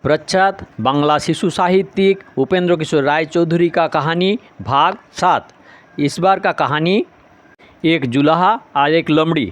प्रख्यात बांग्ला शिशु साहित्यिक उपेंद्र किशोर राय चौधरी का कहानी भाग 7। इस बार का कहानी एक जुलाहा और एक लमड़ी।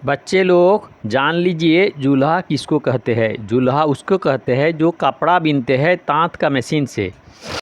बच्चे लोग जान लीजिए जुलाहा किसको कहते हैं। जुलाहा उसको कहते हैं जो कपड़ा बीनते हैं तांत का मशीन से।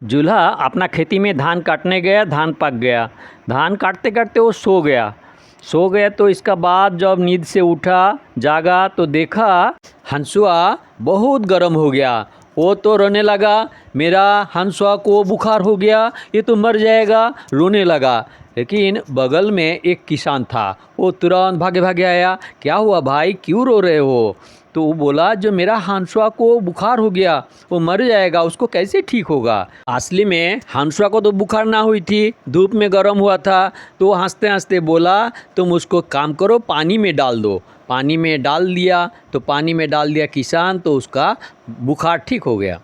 जुलाहा अपना खेती में धान काटने गया, धान पक गया। धान काटते काटते वो सो गया तो इसका बाद जब नींद से उठा जागा तो देखा हंसुआ बहुत गर्म हो गया। वो तो रोने लगा, मेरा हंसुआ को बुखार हो गया, ये तो मर जाएगा, रोने लगा। लेकिन बगल में एक किसान था, वो तुरंत भागे भागे आया, क्या हुआ भाई, क्यों रो रहे हो? तो वो बोला जो मेरा हंसुआ को बुखार हो गया, वो मर जाएगा, उसको कैसे ठीक होगा? असली में हंसुआ को तो बुखार ना हुई थी, धूप में गर्म हुआ था। तो वो हंसते हंसते बोला तुम उसको काम करो, पानी में डाल दो। पानी में डाल दिया तो पानी में डाल दिया किसान, तो उसका बुखार ठीक हो गया।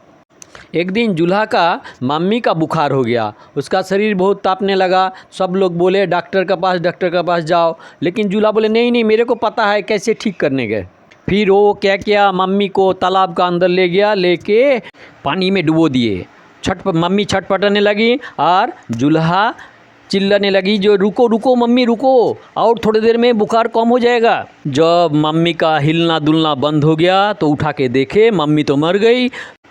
एक दिन जुल्हा का मम्मी का बुखार हो गया, उसका शरीर बहुत तापने लगा। सब लोग बोले डॉक्टर के पास जाओ, लेकिन जुल्हा बोले नहीं नहीं, मेरे को पता है कैसे ठीक करने गए। फिर वो क्या किया, मम्मी को तालाब का अंदर ले गया, लेके पानी में डुबो दिए। मम्मी छटपटाने लगी और जुल्हा चिल्लाने लगी जो रुको रुको मम्मी रुको, और थोड़ी देर में बुखार कम हो जाएगा। जब मम्मी का हिलना डुलना बंद हो गया तो उठा के देखे मम्मी तो मर गई।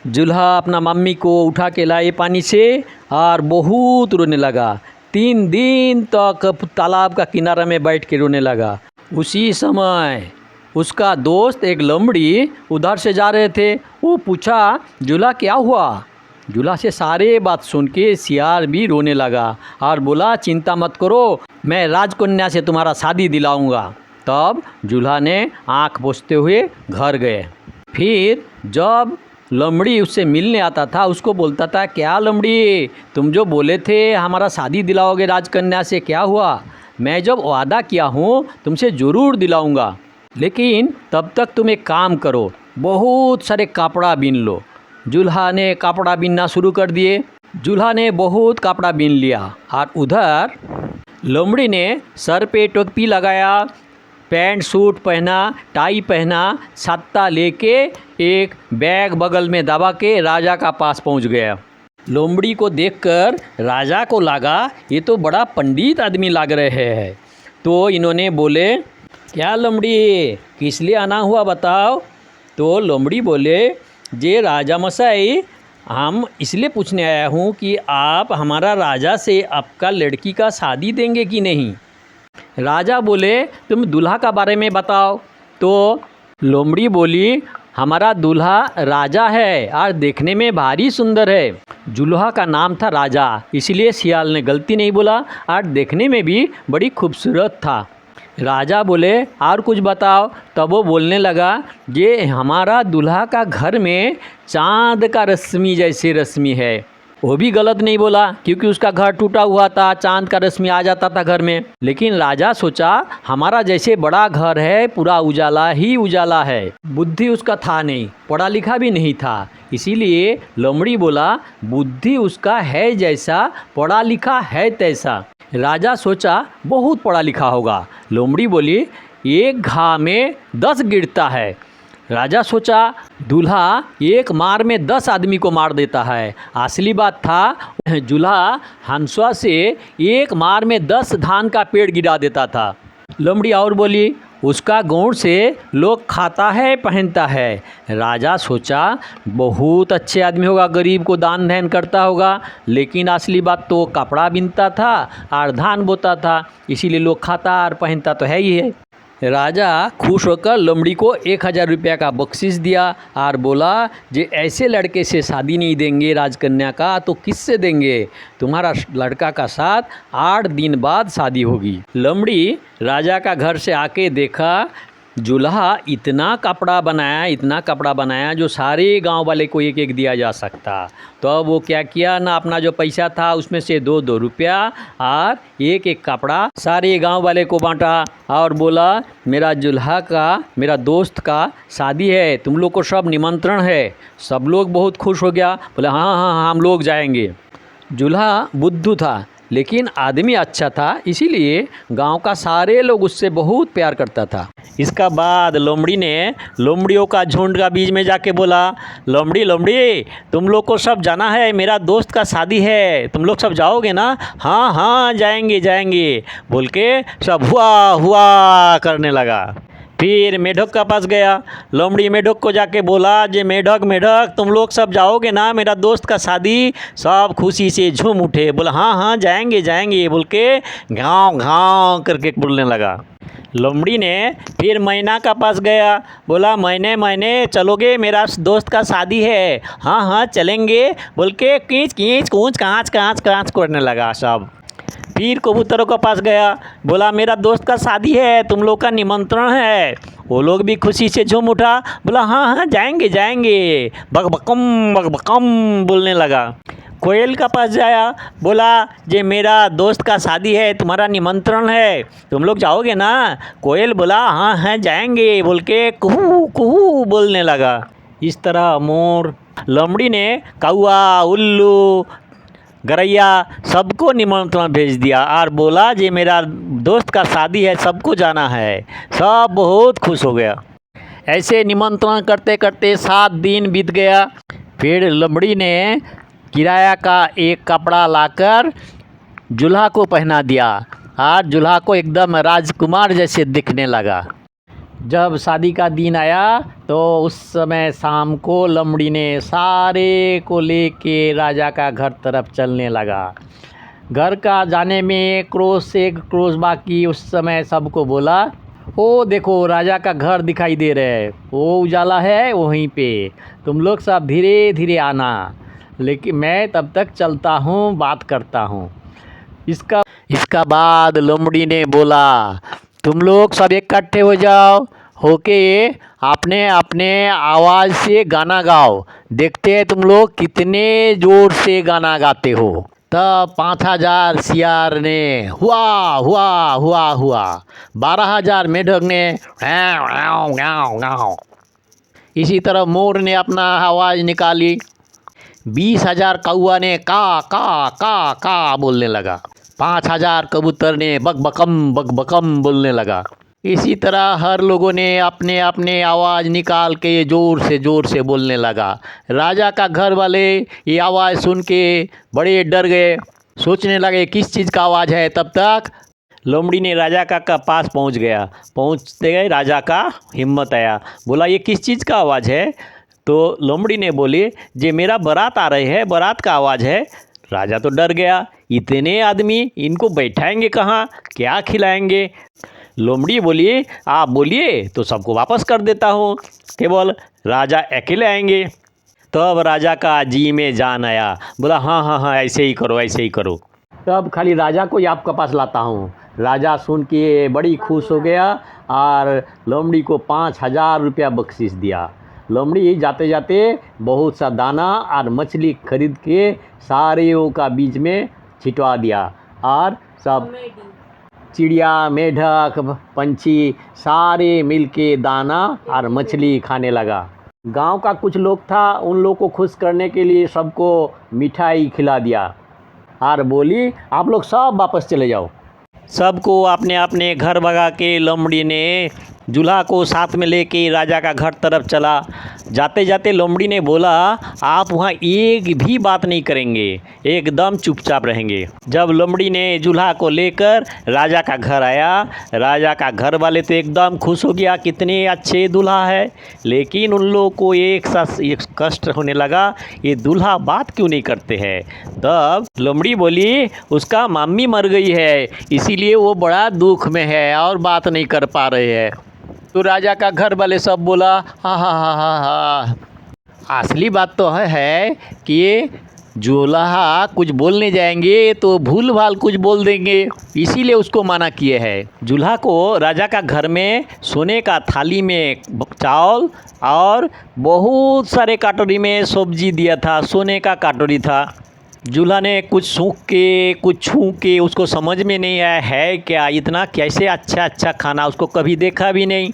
जुल्हा अपना मम्मी को उठा के लाए पानी से और बहुत रोने लगा। 3 दिन तक तालाब का किनारा में बैठ के रोने लगा। उसी समय उसका दोस्त एक लमड़ी उधर से जा रहे थे। वो पूछा जुल्हा क्या हुआ? जुल्हा से सारे बात सुन के सियार भी रोने लगा और बोला चिंता मत करो, मैं राजकन्या से तुम्हारा शादी दिलाऊंगा। तब जुल्हा ने आँख पोंछते हुए घर गए। फिर जब लमड़ी उससे मिलने आता था उसको बोलता था क्या लमड़ी, तुम जो बोले थे हमारा शादी दिलाओगे राजकन्या से, क्या हुआ? मैं जब वादा किया हूँ तुमसे ज़रूर दिलाऊंगा, लेकिन तब तक तुम एक काम करो, बहुत सारे कपड़ा बीन लो। जुल्हा ने कपड़ा बीनना शुरू कर दिए। जुल्हा ने बहुत कपड़ा बीन लिया और उधर लोमड़ी ने सर पे टोपी लगाया, पैंट सूट पहना, टाई पहना, छत्ता लेके एक बैग बगल में दबा के राजा का पास पहुंच गया। लोमड़ी को देखकर राजा को लगा ये तो बड़ा पंडित आदमी लग रहे हैं। तो इन्होंने बोले क्या लोमड़ी, किस लिए आना हुआ बताओ? तो लोमड़ी बोले जे राजा मसाई, हम इसलिए पूछने आया हूँ कि आप हमारा राजा से आपका लड़की का शादी देंगे कि नहीं। राजा बोले तुम दूल्हा का बारे में बताओ। तो लोमड़ी बोली हमारा दूल्हा राजा है और देखने में भारी सुंदर है। जुल्हा का नाम था राजा, इसलिए सियाल ने गलती नहीं बोला और देखने में भी बड़ी खूबसूरत था। राजा बोले और कुछ बताओ। तब वो बोलने लगा ये हमारा दूल्हा का घर में चाँद का रश्मि जैसे रश्मि है। वो भी गलत नहीं बोला क्योंकि उसका घर टूटा हुआ था, चाँद का रश्मि आ जाता था घर में। लेकिन राजा सोचा हमारा जैसे बड़ा घर है, पूरा उजाला ही उजाला है। बुद्धि उसका था नहीं, पढ़ा लिखा भी नहीं था, इसीलिए लोमड़ी बोला बुद्धि उसका है जैसा, पढ़ा लिखा है तैसा। राजा सोचा बहुत पढ़ा लिखा होगा। लोमड़ी बोली एक घाव में 10 गिरता है। राजा सोचा दूल्हा एक मार में 10 आदमी को मार देता है। असली बात था दूल्हा हंसुआ से एक मार में 10 धान का पेड़ गिरा देता था। लोमड़ी और बोली उसका गुण से लोग खाता है पहनता है। राजा सोचा बहुत अच्छे आदमी होगा, गरीब को दान धन करता होगा, लेकिन असली बात तो कपड़ा बीनता था और धान बोता था, इसीलिए लोग खाता और पहनता तो है ही है। राजा खुश होकर लोमड़ी को 1000 रुपया का बख्शिश दिया और बोला जे ऐसे लड़के से शादी नहीं देंगे राजकन्या का तो किससे देंगे? तुम्हारा लड़का का साथ 8 दिन बाद शादी होगी। लोमड़ी राजा का घर से आके देखा जुल्हा इतना कपड़ा बनाया जो सारे गांव वाले को एक एक दिया जा सकता। तो अब वो क्या किया ना, अपना जो पैसा था उसमें से 2-2 रुपया और एक एक कपड़ा सारे गांव वाले को बांटा और बोला मेरा जुल्हा का, मेरा दोस्त का शादी है, तुम लोग को सब निमंत्रण है। सब लोग बहुत खुश हो गया, बोले हाँ हाँ हाँ हम लोग जाएंगे। जुल्हा बुद्धू था, लेकिन आदमी अच्छा था, इसीलिए गांव का सारे लोग उससे बहुत प्यार करता था। इसका बाद लोमड़ी ने लोमड़ियों का झुंड का बीच में जाके बोला, लोमड़ी लोमड़ी तुम लोग को सब जाना है, मेरा दोस्त का शादी है, तुम लोग सब जाओगे ना? हाँ हाँ जाएंगे जाएंगे बोल के सब हुआ हुआ करने लगा। फिर मेढक का पास गया। लोमड़ी मेढक को जाके बोला, जे मेढक मेढक तुम लोग सब जाओगे ना, मेरा दोस्त का शादी? सब खुशी से झूम उठे, बोला हाँ हाँ जाएंगे जाएंगे बोल के घाव घाव करके बोलने लगा। लोमड़ी ने फिर मैना का पास गया, बोला मैने मैने चलोगे, मेरा दोस्त का शादी है? हाँ हाँ चलेंगे बोल के कीच कीच कूच काँच काँच काँच करने लगा सब। फिर कबूतरों के पास गया, बोला मेरा दोस्त का शादी है, तुम लोग का निमंत्रण है। वो लोग भी खुशी से झूम उठा, बोला हाँ हाँ जाएंगे जाएंगे बक बकम बोलने लगा। कोयल का पास जाया, बोला जे मेरा दोस्त का शादी है, तुम्हारा निमंत्रण है, तुम लोग जाओगे ना? कोयल बोला हाँ हाँ जाएंगे बोल के कुहू कुहू बोलने लगा। इस तरह मोर, लोमड़ी ने कौआ, उल्लू, गरैया सबको निमंत्रण भेज दिया और बोला जे मेरा दोस्त का शादी है, सबको जाना है। सब बहुत खुश हो गया। ऐसे निमंत्रण करते करते 7 दिन बीत गया। फिर लोमड़ी ने किराया का एक कपड़ा लाकर दूल्हा को पहना दिया और दूल्हा को एकदम राजकुमार जैसे दिखने लगा। जब शादी का दिन आया तो उस समय शाम को लोमड़ी ने सारे को लेके राजा का घर तरफ चलने लगा। घर का जाने में एक क्रोश बाकी, उस समय सबको बोला, ओ देखो राजा का घर दिखाई दे रहा है, वो उजाला है वहीं पे, तुम लोग सब धीरे धीरे आना, लेकिन मैं तब तक चलता हूँ, बात करता हूँ। इसका बाद लोमड़ी ने बोला, तुम लोग सब इकट्ठे हो जाओ, होके अपने अपने आवाज़ से गाना गाओ, देखते हैं तुम लोग कितने ज़ोर से गाना गाते हो। तब 5000 सियार ने हुआ हुआ हुआ हुआ, 12000 मेढक ने गाँव गाँव गाँव, इसी तरह मोर ने अपना आवाज़ निकाली, 20,000 कौआ ने का बोलने लगा, 5000 कबूतर ने बक बकम बोलने लगा। इसी तरह हर लोगों ने अपने अपने आवाज़ निकाल के ज़ोर से बोलने लगा। राजा का घर वाले ये आवाज़ सुन के बड़े डर गए, सोचने लगे किस चीज़ का आवाज़ है। तब तक लोमड़ी ने राजा का पास पहुंच गया। पहुंचते गए राजा का हिम्मत आया, बोला ये किस चीज़ का आवाज़ है? तो लोमड़ी ने बोली, जे मेरा बारात आ रहे हैं, बारात का आवाज़ है। राजा तो डर गया, इतने आदमी, इनको बैठाएंगे कहाँ, क्या खिलाएंगे? लोमड़ी बोली, आप बोलिए तो सबको वापस कर देता हूँ, केवल राजा अकेले आएंगे। तब राजा का जी में जान आया, बोला हाँ हाँ हाँ ऐसे ही करो ऐसे ही करो, तब खाली राजा को ही आपके पास लाता हूँ। राजा सुन के बड़ी खुश हो गया और लोमड़ी को 5000 रुपया बख्शिश दिया। लोमड़ी जाते जाते बहुत सा दाना और मछली खरीद के सारेयों का बीच में छिटवा दिया और सब चिड़िया, मेढक, पंछी सारे मिलके दाना और मछली खाने लगा। गांव का कुछ लोग था, उन लोग को खुश करने के लिए सबको मिठाई खिला दिया और बोली आप लोग सब वापस चले जाओ। सबको अपने अपने घर भगा के लोमड़ी ने दूल्हा को साथ में लेके राजा का घर तरफ चला। जाते जाते लोमड़ी ने बोला, आप वहाँ एक भी बात नहीं करेंगे, एकदम चुपचाप रहेंगे। जब लोमड़ी ने दूल्हा को लेकर राजा का घर आया, राजा का घर वाले तो एकदम खुश हो गया, कितने अच्छे दूल्हा है। लेकिन उन लोगों को एक कष्ट होने लगा, ये दूल्हा बात क्यों नहीं करते हैं। तब लोमड़ी बोली, उसका मम्मी मर गई है, इसीलिए वो बड़ा दुख में है और बात नहीं कर पा रहे हैं। तो राजा का घर वाले सब बोला, हाँ हाँ हाँ हाँ हाँ, असली बात तो है कि दूल्हा कुछ बोलने जाएंगे तो भूल भाल कुछ बोल देंगे, इसीलिए उसको मना किए हैं। दूल्हा को राजा का घर में सोने का थाली में चावल और बहुत सारे कटोरी में सब्जी दिया था, सोने का कटोरी था। दूल्हा ने कुछ सूख के कुछ छू के, उसको समझ में नहीं आया है क्या, इतना कैसे अच्छा अच्छा खाना, उसको कभी देखा भी नहीं।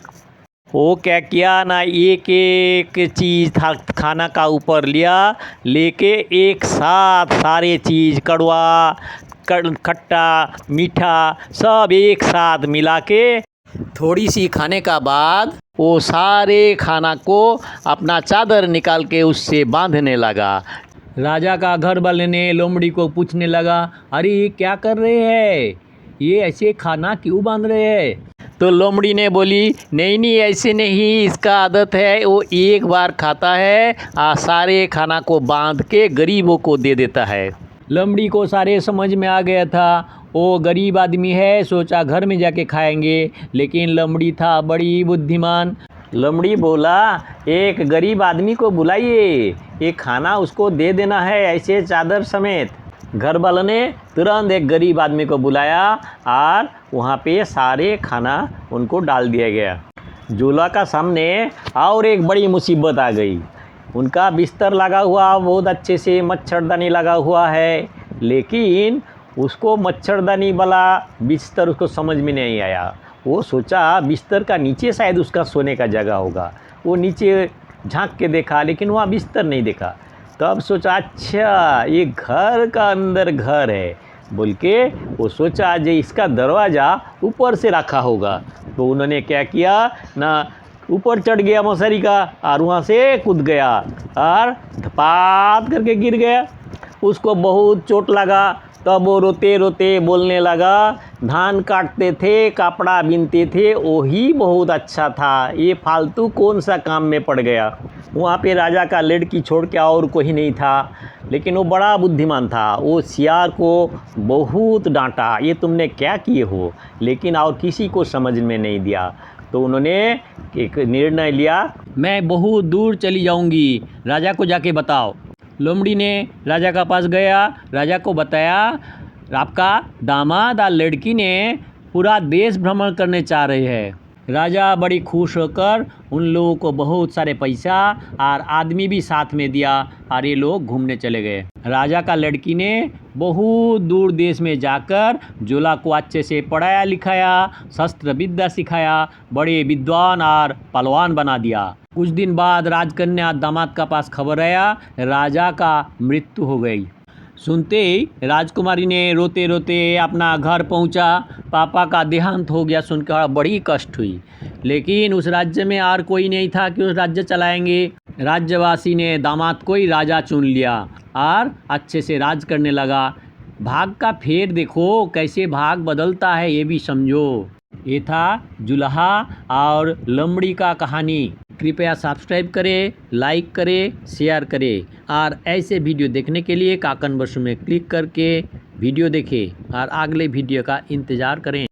वो क्या किया ना, एक एक चीज़ था खाना का ऊपर लिया, लेके एक साथ सारे चीज़, कड़वा, खट्टा मीठा सब एक साथ मिला के थोड़ी सी खाने का बाद वो सारे खाना को अपना चादर निकाल के उससे बांधने लगा। राजा का घर वाले ने लोमड़ी को पूछने लगा, अरे क्या कर रहे हैं, ये ऐसे खाना क्यों बांध रहे हैं? तो लोमड़ी ने बोली, नहीं नहीं ऐसे नहीं, इसका आदत है, वो एक बार खाता है और सारे खाना को बांध के गरीबों को दे देता है। लोमड़ी को सारे समझ में आ गया था, वो गरीब आदमी है, सोचा घर में जाके खाएंगे, लेकिन लोमड़ी था बड़ी बुद्धिमान। लोमड़ी बोला, एक गरीब आदमी को बुलाइए, ये खाना उसको दे देना है ऐसे चादर समेत। घर वालों ने तुरंत एक गरीब आदमी को बुलाया और वहाँ पे सारे खाना उनको डाल दिया गया। झूला का सामने और एक बड़ी मुसीबत आ गई। उनका बिस्तर लगा हुआ बहुत अच्छे से, मच्छरदानी लगा हुआ है, लेकिन उसको मच्छरदानी वाला बिस्तर उसको समझ में नहीं आया। वो सोचा बिस्तर का नीचे शायद उसका सोने का जगह होगा। वो नीचे झांक के देखा, लेकिन वहाँ बिस्तर नहीं देखा। तब सोचा, अच्छा ये घर का अंदर घर है बोल के वो सोचा जो इसका दरवाज़ा ऊपर से रखा होगा। तो उन्होंने क्या किया ना, ऊपर चढ़ गया मशारी का और वहाँ से कूद गया और धपात करके गिर गया। उसको बहुत चोट लगा। तब वो रोते रोते बोलने लगा, धान काटते थे, कपड़ा बीनते थे, वही बहुत अच्छा था, ये फालतू कौन सा काम में पड़ गया। वहाँ पे राजा का लड़की छोड़ के और कोई नहीं था, लेकिन वो बड़ा बुद्धिमान था। वो सियार को बहुत डांटा, ये तुमने क्या किए हो, लेकिन और किसी को समझ में नहीं दिया। तो उन्होंने एक निर्णय लिया, मैं बहुत दूर चली जाऊंगी, राजा को जाके बताओ। लोमड़ी ने राजा का पास गया, राजा को बताया, आपका दामाद और लड़की ने पूरा देश भ्रमण करने चाह रहे हैं। राजा बड़ी खुश होकर उन लोगों को बहुत सारे पैसा और आदमी भी साथ में दिया और ये लोग घूमने चले गए। राजा का लड़की ने बहुत दूर देश में जाकर झूला को अच्छे से पढ़ाया लिखाया, शस्त्र विद्या सिखाया, बड़े विद्वान और पहलवान बना दिया। कुछ दिन बाद राजकन्या दामाद का पास खबर आया, राजा का मृत्यु हो गई। सुनते ही राजकुमारी ने रोते रोते अपना घर पहुंचा। पापा का देहांत हो गया सुनकर बड़ी कष्ट हुई, लेकिन उस राज्य में और कोई नहीं था कि उस राज्य चलाएंगे। राज्यवासी ने दामाद को ही राजा चुन लिया और अच्छे से राज करने लगा। भाग का फेर देखो, कैसे भाग बदलता है ये भी समझो। ये था जुलाहा और लोमड़ी का कहानी। कृपया सब्सक्राइब करें, लाइक करें, शेयर करें और ऐसे वीडियो देखने के लिए काकन बसु में क्लिक करके वीडियो देखें और अगले वीडियो का इंतज़ार करें।